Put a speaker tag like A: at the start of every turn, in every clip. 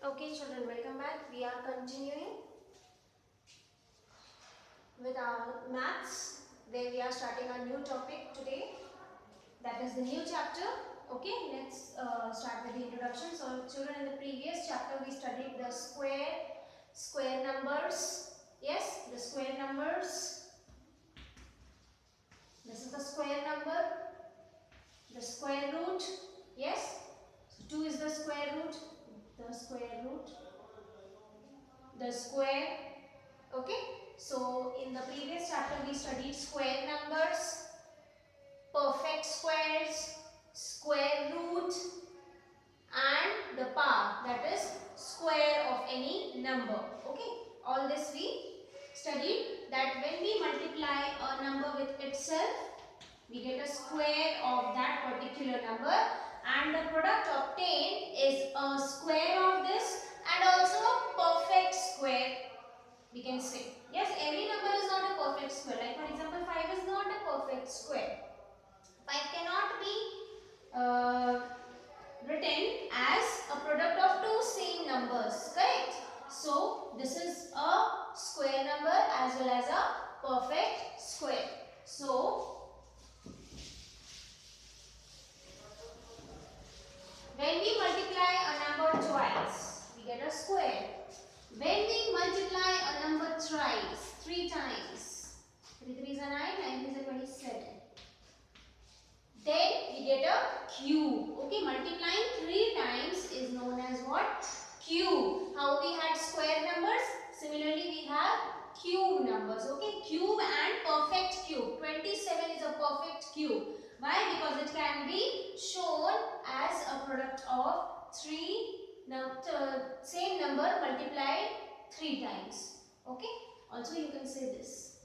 A: Okay, children, welcome back. We are continuing with our maths. Then we are starting a new topic today. That is the new chapter. Okay, let's start with the introduction. So, children, in the previous chapter we studied the square numbers. Yes, the square numbers. This is the square number. The square root. Yes. So 2 is the square root. The square root. The square. Okay, so in the previous chapter we studied square numbers, perfect squares, square root and the power, that is square of any number. Okay, all this we studied, that when we multiply a number with itself, we get a square of that particular number, and the product obtained is a square of this and also a perfect square, we can say. Yes, every number is not a perfect square. Like for example, 5 is not a perfect square. 5 cannot be written as a product of two same numbers, correct? So this is a square number as well as a perfect square. So when we multiply a number twice, we get a square. When we multiply a number thrice, 3 times, 3 3s are 9, 9 3s are 27. Then we get a cube. Okay, multiplying 3 times is known as what? Cube. How we had square numbers? Similarly, we have cube numbers. Okay, cube and perfect cube. 27 is a perfect cube. Why? Because it can be shown as a product of same number multiplied 3 times. Okay, also you can say this.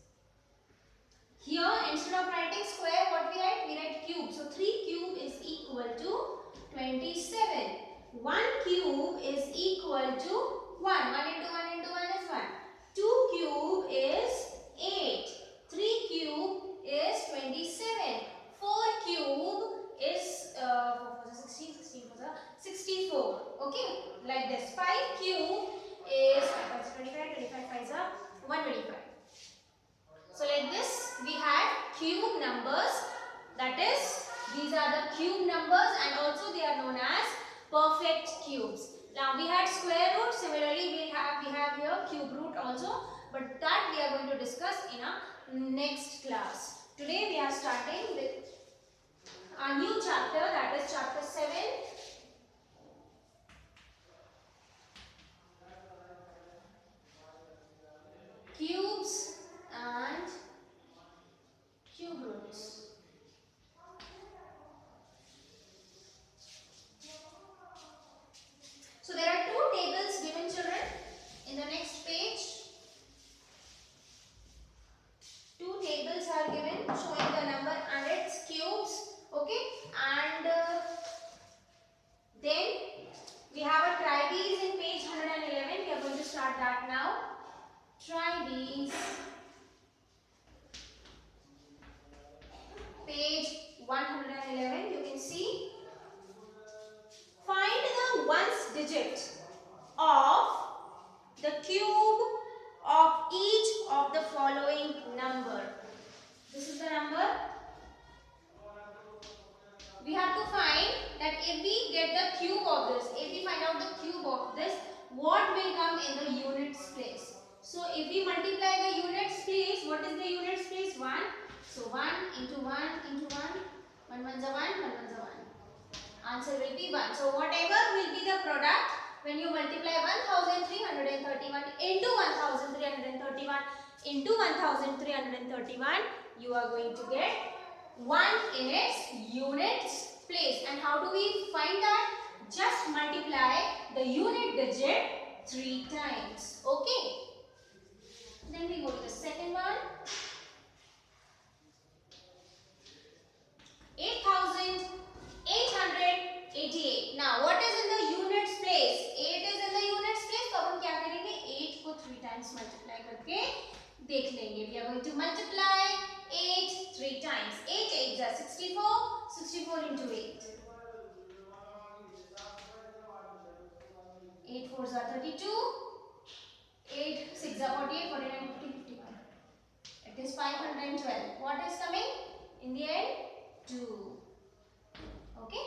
A: Here, instead of writing square, what we write? We write cube. So 3 cube is equal to 27. 1 cube is equal to 1. 1 into 1 into 1 is 1. 2 cube is 8. 3 cube is 27. 4 cube is 16, 64. Okay, like this. 5 cube is 5 25, 25 5 125. So like this we had cube numbers, that is these are the cube numbers and also they are known as perfect cubes. Now we had square root, similarly we have here cube root also, but that we are going to discuss in a next class. Today we are starting with a new chapter, that is chapter 7. Cubes and cube roots. So there are two tables given, children, in the next page. Two tables are given showing the number and its cubes. Okay, and then we have a try these in page 111. We are going to start that now. Try these. Page 111. You can see. Find the ones digit of the cube of each of the following number. This is the number. We have to find that if we get the cube of this, if we find out the cube of this, what will come in the units place. So if we multiply the units place, what is the units place? 1. So 1 into 1 into 1. 1 ones are 1, 1 ones are 1. Answer will be 1. So whatever will be the product when you multiply 1331 into 1331 into 1331, you are going to get 1 in its units place. And how do we find that? Just multiply the unit digit 3 times. Okay. Then we go to the second one. 8888. Now what is in the units place? 8 is in the units place. तो अपन क्या करेंगे? 8 को 3 times multiply करके देख लेंगे. We are going to multiply 8 3 times. 8 8 is 64. 64 into 8. 8 4s are 32. 8 6 are 48, 49, 50, 51. It is 512. What is coming in the end? 2. Okay.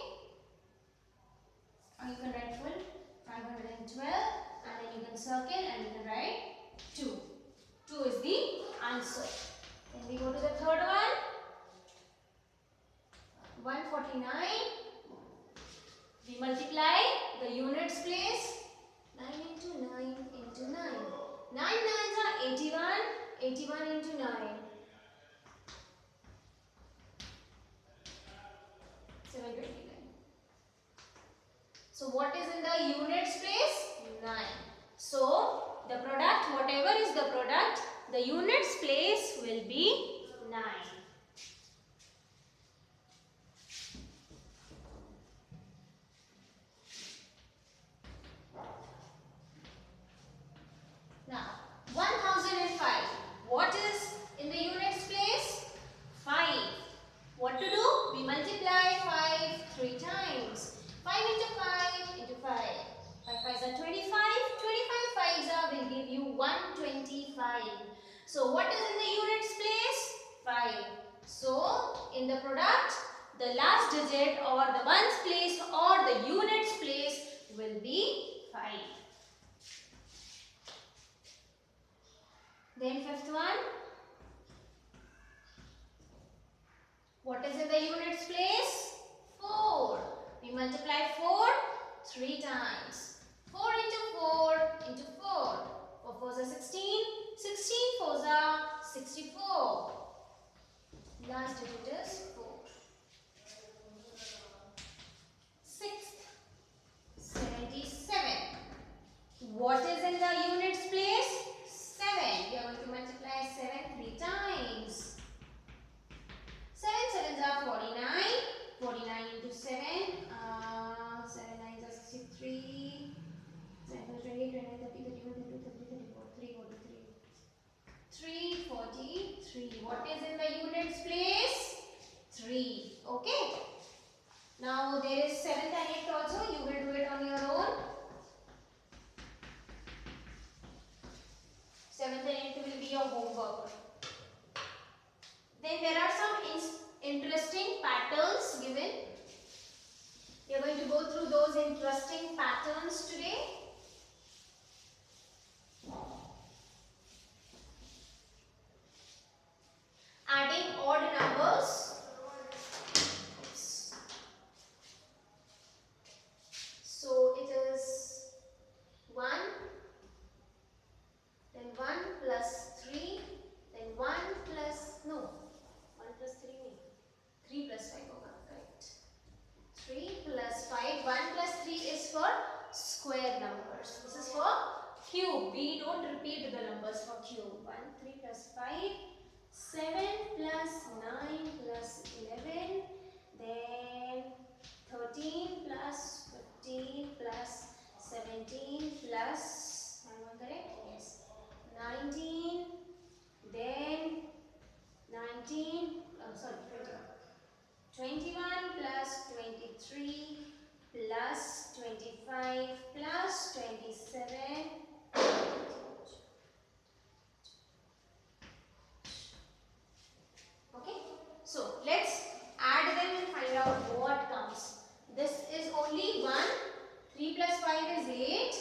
A: Or you can write full 512 and then you can circle and you can write 2. 2 is the answer. Then we go to the third one. 149. We multiply the units place. 9 into 9 into 9. 9 9s are 81. 81 into 9. 729. So what is in the units place? 9. So the product, whatever is the product, the units place will be 9. Now 1005. What is in the units place? 5. What to do? We multiply 5 3 times. 5 into 5 into 5. 5 5s are 25. 25 5s are will give you 125. So what is in the units place? 5. So in the product, the last digit or the ones place or the units place will be 5. Then fifth one. What is in the units place? 4. We multiply 4 3 times. 4 into 4 into 4. 4 4s are 16. 16 4s are 64. Last digit is 4. Sixth, 77. What is in the units place? 7. We are going to multiply 7 3 times. 7 7s are 49. 49 into 7. 7 9s are 63. 7 28, 29, 30, 31, 32, 33, 34. 343. 343. What is in the units place? 3. Okay. Now there is 7th and 8th also. You will do it on your own. 7th and 8th will be your homework. Then there are some interesting patterns given. We are going to go through those interesting patterns today. Adding odd numbers. So it is 1, then 1 plus 3, then 1 plus, no, 1 plus 3 nahi, 3 plus 5 hoga, right. 3 plus 5, 1 plus 3 is for square numbers. This is for cube. We don't repeat the numbers for cube. 1, 3 plus 5, 7 plus 9 plus 11, then 13 plus 15 plus 17 plus, am I correct? Yes. 19, then 19, sorry, 21 plus 23 plus 25 plus 27. Okay, so let's add them and find out what comes. This is only 1. 3 plus 5 is 8.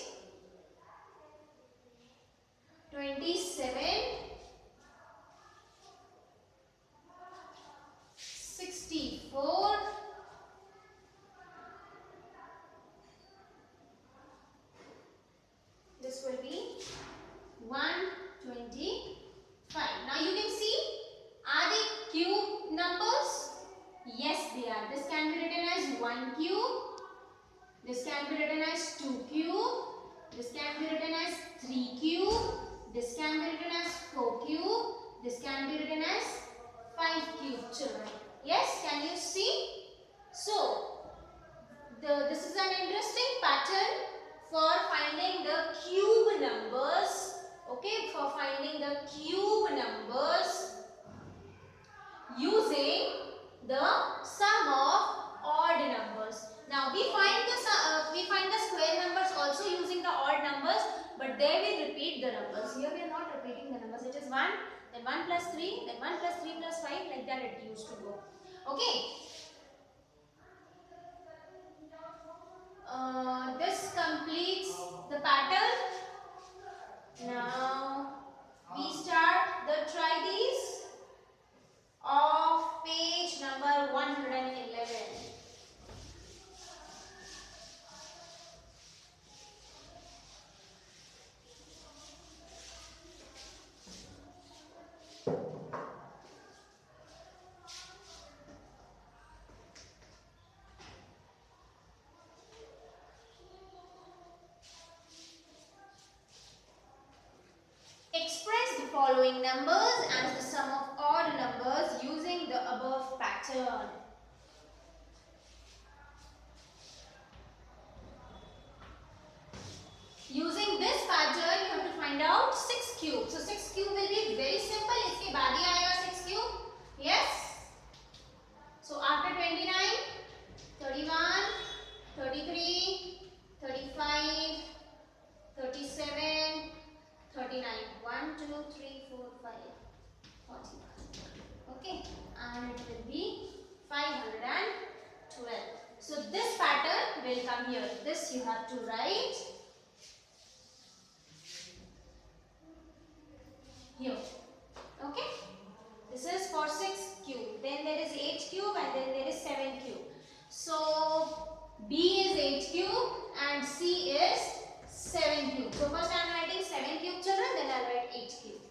A: 27. 64. This will be 125. Now you can see, are they cube numbers? Yes, they are. This can be written as 1 cube. This can be written as 2 cube. This can be written as 3 cube. This can be written as 4 cube. This can be written as 5 cube, children. Yes, can you see? So, this is an interesting pattern for finding the cube numbers. Okay, for finding the cube numbers using the sum of odd numbers. Now we find the square numbers also using the but they will repeat the numbers. Here we are not repeating the numbers. It is 1, then 1 plus 3, then 1 plus 3 plus 5, like that it used to go. Okay. This completes the pattern. Now we start the try these of page number 111. Express the following numbers as the sum of odd numbers using the above pattern. Using this pattern, you have to find out 6 cube. So 6 cube will be very simple. इसके बाद ही आएगा 6 cube. Yes. So after 29, 31, 33, 35, 37, 39. 1, 2, 3, 4, 5, 41. Okay, and it will be 512. So this pattern will come here. This you have to write here. Okay, this is for 6 cube. Then there is 8 cube and then there is 7 cube. So B is 8 cube and C is 7 cube. So first I am writing 7 cube children, then I will write 8 cube.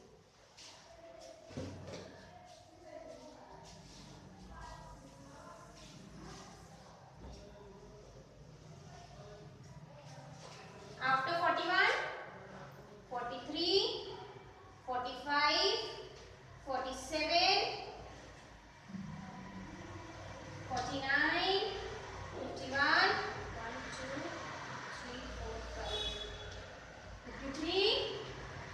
A: After 41, 43, 45, 47, 49, 51, 1, 2, 3, 4, 5. 53,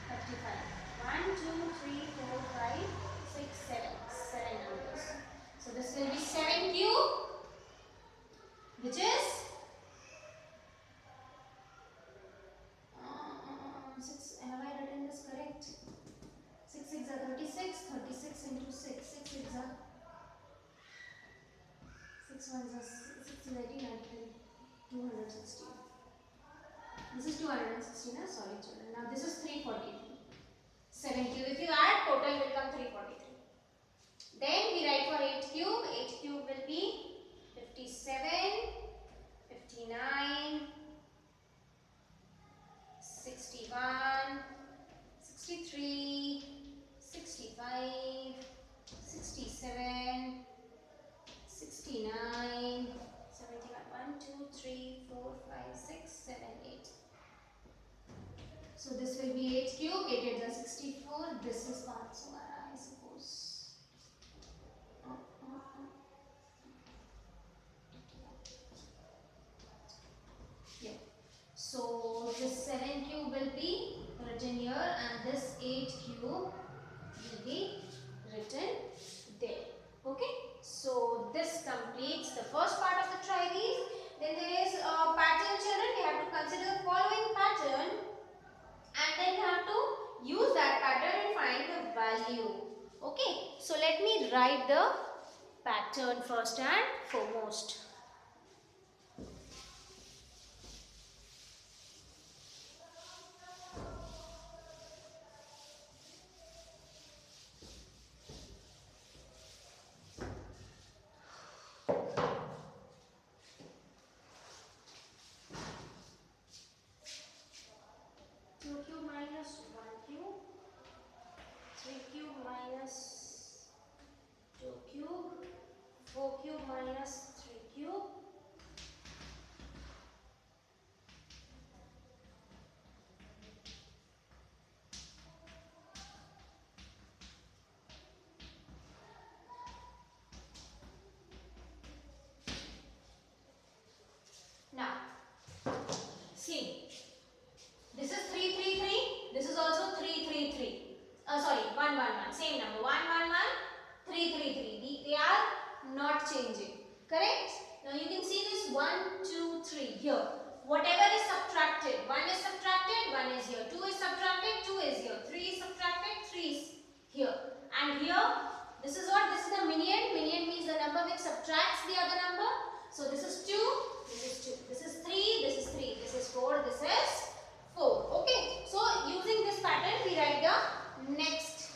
A: 55. 1, 2, 3, 4, 5, 6, 7. 7 numbers. So this will be 7 cube, which is 6. Have I written this correct? 6 6 are 36. 36 into 6. 6 6 are 6 1s are 6 is 18, 260. This is 260, no? Sorry children. Now this is 342. 7 cube. If you add, total will come 343. Then we write for 8 cube. 8 cube will be 57, 59, 61, 63, 65, 67, 69, 71. 1, 2, 3, 4, 5, 6, 7, 8. So this will be 8 cube. 8 is 64. This is part, so I suppose. Yeah. So this 7 cube will be written here and this 8 cube will be written there. Okay. So this completes the first part of the try these. Then there is a pattern children. We have to consider the following pattern and then we have to use that pattern and find the value. Okay. So let me write the pattern first and foremost. Now, see, this is 333, this is also 333. Sorry, 111, same number, 111, 333. They are not changing, correct? Now you can see this 1, 2, 3 here. Whatever is subtracted, 1 is subtracted, 1 is here, 2 here. And here, this is what? This is the minion. Minion means the number which subtracts the other number. So this is 2, this is 2, this is 3, this is 3, this is 4, this is 4. Okay. So using this pattern, we write the next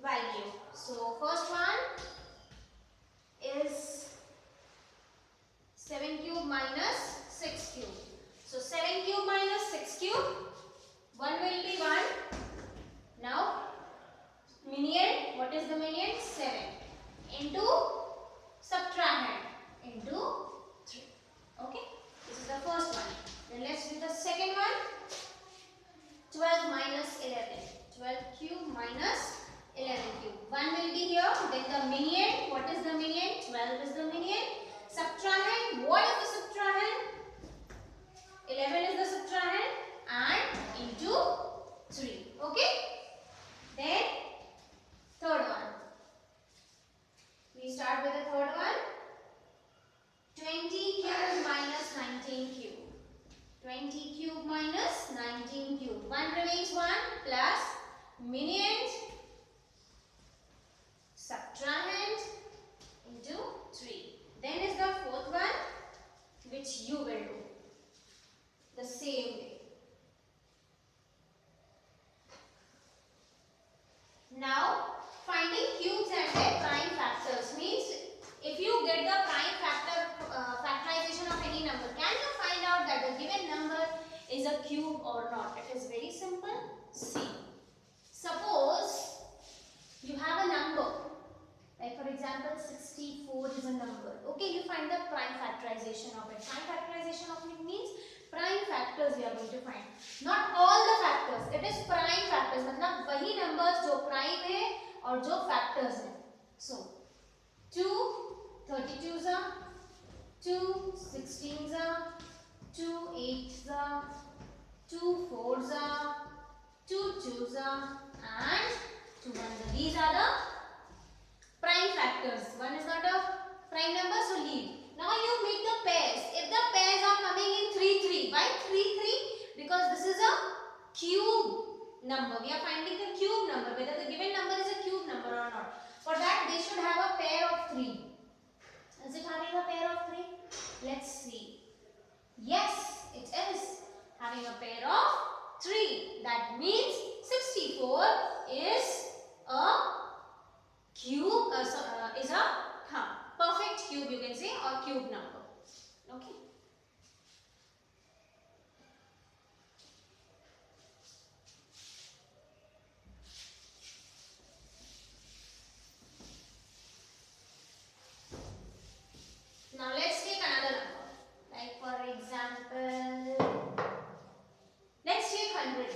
A: value. So first one is 7 cube minus 6 cube. So 7 cube minus 6 cube, 1 will be 1. Now minion, what is the minion? 7 into subtrahend into 3. Okay, this is the first one. Then let's do the second one. 12 minus 11. 12 cube minus 11 cube. 1 will be here. Then the minion, what is the minion? 12 is the minion. Subtrahend, what is the subtrahend? 11 is the subtrahend and into 3. Okay. Then third one. We start with the third one. 20 cube minus 19 cube. 20 cube minus 19 cube. 1 remains 1 plus minion subtrahend into 3. Then is the fourth one, which you will do the same way. Now, finding cubes and their prime factors means if you get the prime factor factorization of any number, can you find out that the given number is a cube or not? It is very simple. See, suppose you have a number, like for example 64 is a number. Okay, you find the prime factorization of it. Prime factorization of it means prime factors we are going to find. Not all the factors. It is prime factors. मतलब वही numbers जो prime है और जो factors है. So 2 32s are, 2 16s are, 2 8s are, 2 4s are, 2 2s are, and 2 1s are. These are the prime factors. One is not a prime number, so leave. Now you make the pairs. If the pairs are coming in 3 3, why 3 3? Because this is a cube number. We are finding the cube number, whether the given number is a cube number or not. For that, they should have a pair of 3. Is it having a pair of 3? Let's see. Yes, it is having a pair of 3. That means 64 is a cube, is a perfect cube, you can say, or cube number. Okay. Now let's take another number. Like for example, let's take 100.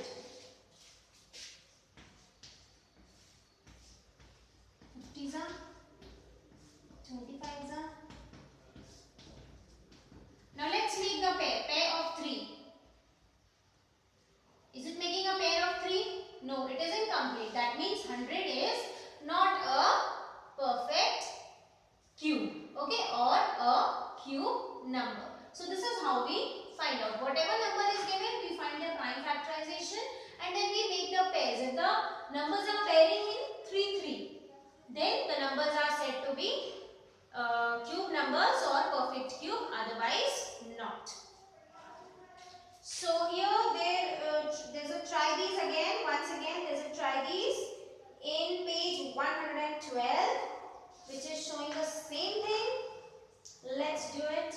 A: 50s are, 25s are. Now let's make the pair of 3. Is it making a pair of 3? No, it is incomplete. That means 100 is not a perfect cube. Okay, or a cube number. So this is how we find out. Whatever number is given, we find their prime factorization and then we make the pairs. If the numbers are pairing in 3 3, then the numbers are said to be cube numbers or perfect cube, otherwise not. So here there's a try these again. Once again there's a try these in page 112, which is showing the same thing. Let's do it.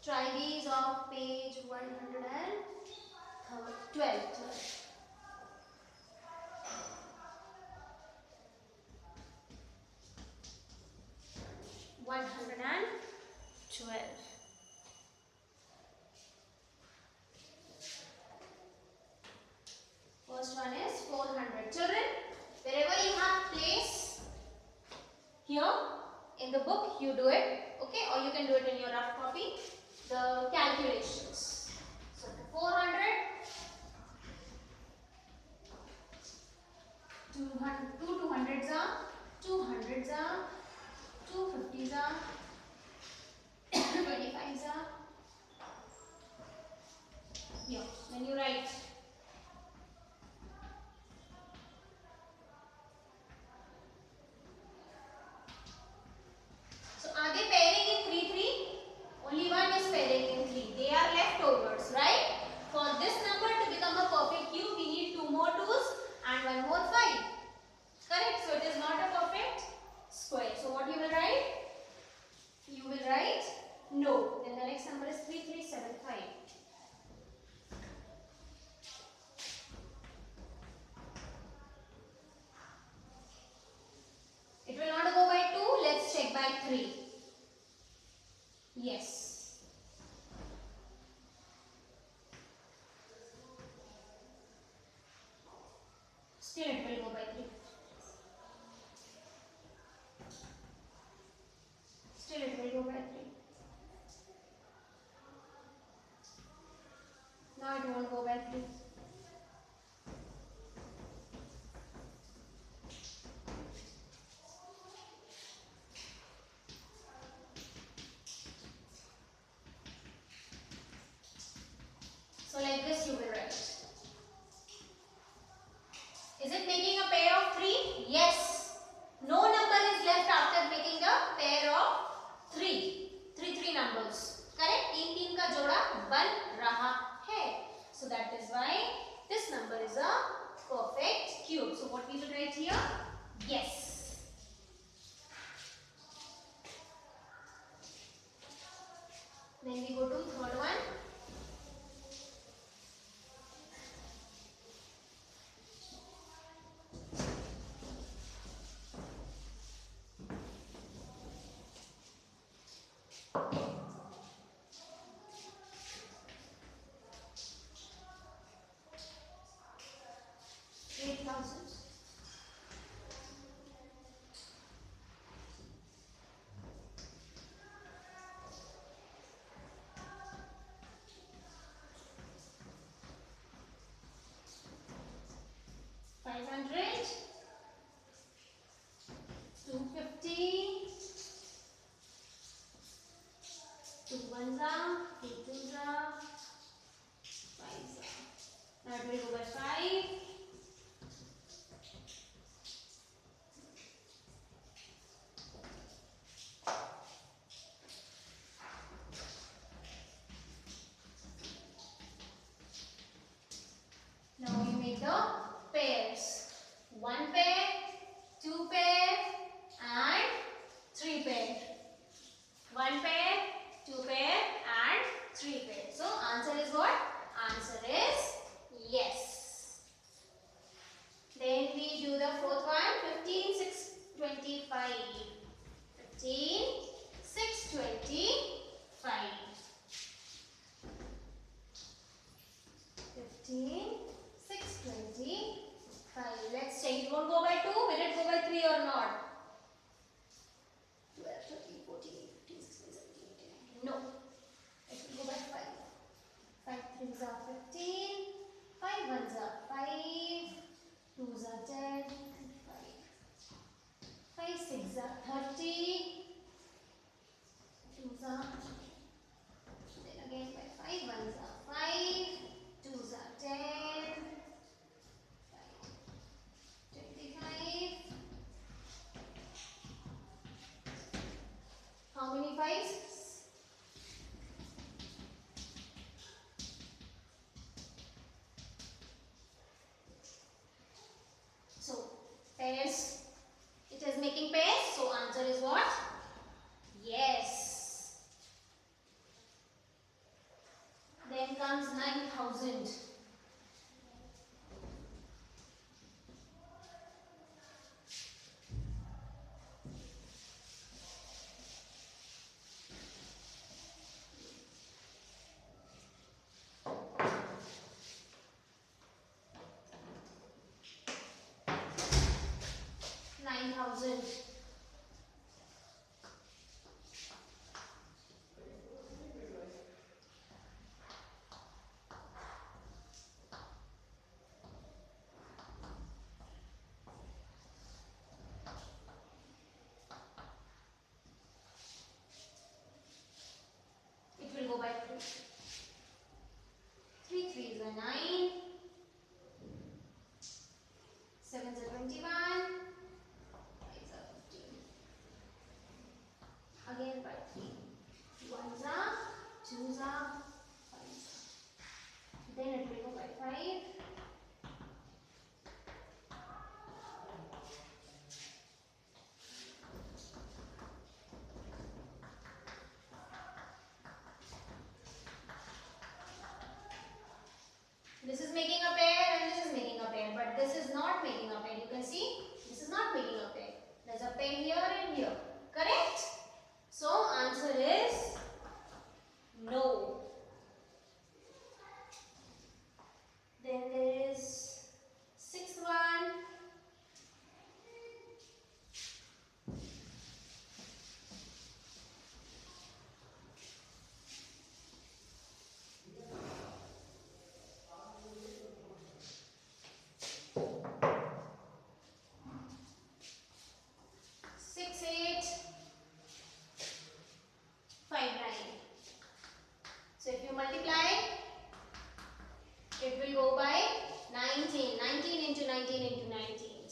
A: Try these of page 112. 112. First one is 400. Children, wherever you have place here in the book, you do it. Okay, or you can do it in your rough copy. The calculations. So 400, 200s are, 200s are, 2 50s are 25s are here. Then you write so are they pairing in 3 3? Only one is pairing in 3. They are leftovers, right? For this number to become a perfect cube, we need 2 more 2's and 1 more 5. Correct? So it is not a perfect square. So what you will write? You will write no. Then the next number is 3375. It will not go by 2. Let's check by 3. Yes. Still it will go by 3. Still it will go by 3. Now it won't go by 3. So like this you will write. Is it making a pair of 3? Yes. No number is left after making a pair of 3. 3 numbers. Correct? 3 का जोड़ा बन रहा है. So that is why this number is a perfect cube. So what we will write here? Yes. Then we go to third one. That will go by 5. Now you make the pairs. 1 pair, 2 pair and 3 pair. 1 pair, 2 pair and 3 pair. So answer is what? Answer is yes. Then we do the fourth one. 15, 6, 25. 15, 6, 25. 15, 6, 25. Let's check. It won't go by 2. Will it go by 3 or not? 12, 13, 14, 15, 16, 17, 18, 19. No. It will go by 5. 5 3s are 15. 5 1s are 5. 2s are 10. 5 6s are 30. 2s are. Then again by 5 1s are 5. 2s are 10. 25. How many 5s? So pairs. It is making pairs. So answer is what? Yes. Then comes 9,000.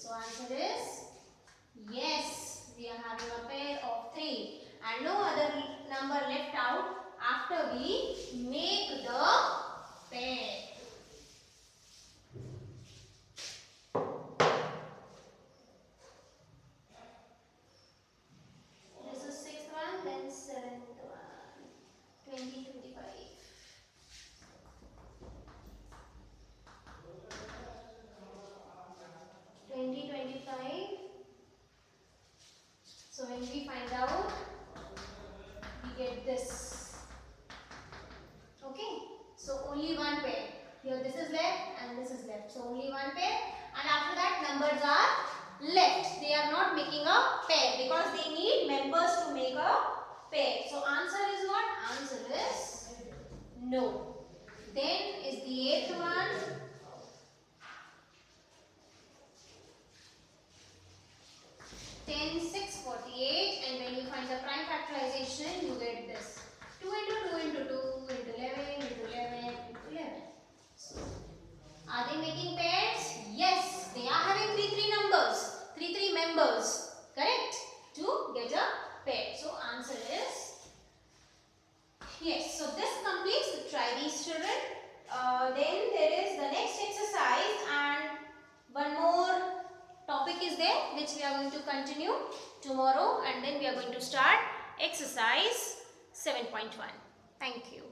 A: So answer is yes, we are having a pair of 3 and no other number left out after we make the pair. This is 6th one, then 7th one. 20, 25. 20, 25. So when we find out, we get this. Okay. So only one pair. Here this is left and this is left. So only one pair. And after that numbers are left. They are not making a pair because they need members to make a pair. So answer is what? Answer is no. Then is the 8th one. 10, 6, 48, and when you find the prime factorization, you get this. 2 into 2 into 2 into 11 into 11 into 11. So, are they making pairs? Yes, they are having 3 numbers, 3 members, correct? To get a pair. So, answer is yes. So, this completes. Try these, children. Then there is the next exercise and one more topic is there which we are going to continue tomorrow, and then we are going to start exercise 7.1. Thank you.